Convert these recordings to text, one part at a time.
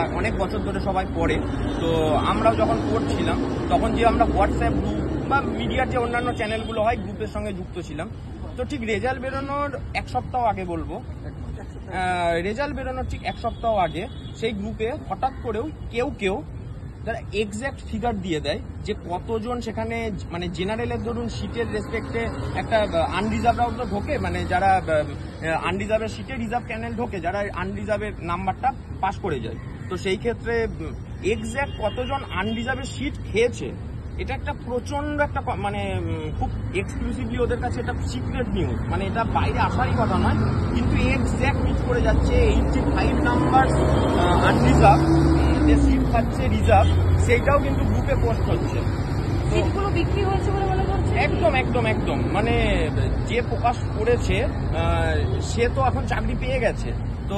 আর অনেক বছর ধরে সবাই পড়ে। তো আমরাও যখন পড়ছিলাম তখন যে আমরা হোয়াটসঅ্যাপ গ্রুপ বা মিডিয়ার যে অন্যান্য চ্যানেলগুলো হয় গ্রুপের সঙ্গে যুক্ত ছিলাম। তো ঠিক রেজাল্ট বেরোনোর এক সপ্তাহ আগে বলবো, রেজাল্ট বেরোনোর ঠিক এক সপ্তাহ আগে সেই গ্রুপে হঠাৎ করেও কেউ যারা এক্স্যাক্ট ফিগার দিয়ে দেয় যে কতজন সেখানে মানে জেনারেলের ধরুন সিটের রেসপেক্টে একটা আনরিজার্ভরাও তো ঢোকে, মানে যারা আনরিজার্ভের সিটে রিজার্ভ ক্যান্ডিডেট ঢোকে, যারা আনরিজার্ভের নাম্বারটা পাস করে যায়। তো সেই ক্ষেত্রে এক্স্যাক্ট কতজন আনরিজার্ভের সিট খেয়েছে এটা একটা প্রচন্ড একটা মানে খুব এক্সক্লুসিভলি ওদের কাছে এটা সিক্রেট নিউজ, মানে এটা বাইরে আসারই কথা নয়, কিন্তু এক্স্যাক্ট মিট করে যাচ্ছে 85 নাম্বার আনরিজার্ভ যে সিট খাচ্ছে রিজার্ভ, সেইটাও কিন্তু গ্রুপে পোস্ট হচ্ছে। সিটগুলো বিক্রি হয়েছে বলে মনে করছে? একদম মানে যে প্রকাশ করেছে সে তো এখন চাকরি পেয়ে গেছে। তো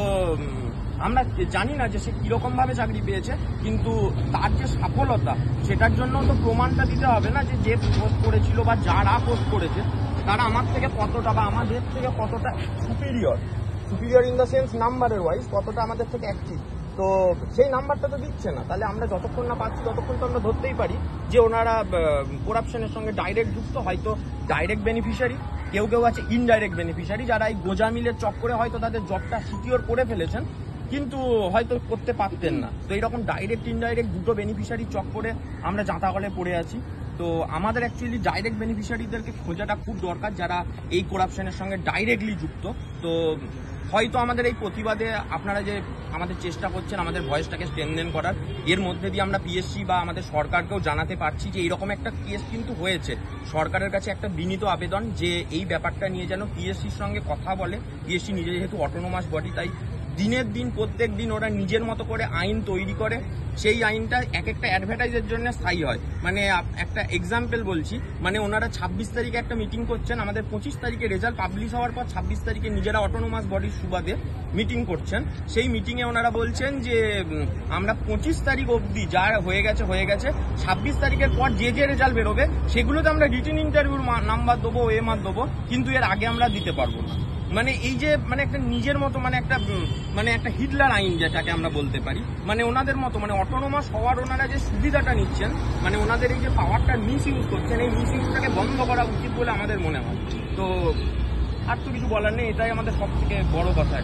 আমরা জানি না যে সে কিরকম ভাবে চাকরি পেয়েছে, কিন্তু তার যে সফলতা সেটার জন্য তো প্রমাণটা দিতে হবে না যে পোস্ট করেছিল বা যারা পোস্ট করেছে তারা আমার থেকে কতটা বা আমাদের থেকে কতটা সুপিরিয়র ইন দ্য সেন্স নাম্বারের ওয়াইজ কতটা আমাদের থেকে অ্যাক্টিভ। তো সেই নাম্বারটা তো দিচ্ছে না, তাহলে আমরা যতক্ষণ না পাচ্ছি ততক্ষণ তো আমরা ধরতেই পারি যে ওনারা করাপশনের সঙ্গে ডাইরেক্ট যুক্ত, হয়তো ডাইরেক্ট বেনিফিশিয়ারি, কেউ আছে ইনডাইরেক্ট বেনিফিশিয়ারি, যারা এই গোজা মিলের চক্করে হয়তো তাদের জবটা সিকিউর করে ফেলেছেন কিন্তু হয়তো করতে পারতেন না। তো এইরকম ডাইরেক্ট ইনডাইরেক্ট দুটো বেনিফিশিয়ারি চক্করে আমরা জাঁতাকলে পড়ে আছি। তো আমাদের অ্যাকচুয়ালি ডাইরেক্ট বেনিফিশিয়ারিদেরকে খোঁজাটা খুব দরকার, যারা এই করাপশনের সঙ্গে ডাইরেক্টলি যুক্ত। তো হয়তো আমাদের এই প্রতিবাদে আপনারা যে আমাদের চেষ্টা করছেন আমাদের ভয়েসটাকে স্ট্রেনথেন করার, এর মধ্যে দিয়ে আমরা পিএসসি বা আমাদের সরকারকেও জানাতে পারছি যে এইরকম একটা কেস কিন্তু হয়েছে। সরকারের কাছে একটা বিনীত আবেদন যে এই ব্যাপারটা নিয়ে যেন পিএসসির সঙ্গে কথা বলে। পিএসসি নিজে যেহেতু অটোনোমাস বডি, তাই দিনের দিন প্রত্যেক দিন ওরা নিজের মতো করে আইন তৈরি করে, সেই আইনটা এক একটা অ্যাডভার্টাইজের জন্য স্থায়ী হয়। মানে একটা এক্সাম্পল বলছি, মানে ওনারা 26 তারিখে একটা মিটিং করছেন, আমাদের 25 তারিখে রেজাল্ট পাবলিশ হওয়ার পর 26 তারিখে নিজেরা অটোনোমাস বডির সুবাদে মিটিং করছেন। সেই মিটিংয়ে ওনারা বলছেন যে আমরা 25 তারিখ অবধি যা হয়ে গেছে 26 তারিখের পর যে রেজাল্ট বেরোবে সেগুলোতে আমরা রিটেন ইন্টারভিউর নাম্বার দেবো, এমআর দেবো, কিন্তু এর আগে আমরা দিতে পারবো না। মানে এই যে মানে একটা নিজের মতো মানে একটা হিটলার আইন যেটাকে আমরা বলতে পারি, মানে ওনাদের মতো মানে অটোনোমাস হওয়ার ওনারা যে সুবিধাটা নিচ্ছেন, মানে ওনাদের এই যে পাওয়ারটা মিস ইউজ করছেন, এই মিস ইউজটাকে বন্ধ করা উচিত বলে আমাদের মনে হয়। তো আর তো কিছু বলার নেই, এটাই আমাদের সব থেকে বড় কথা।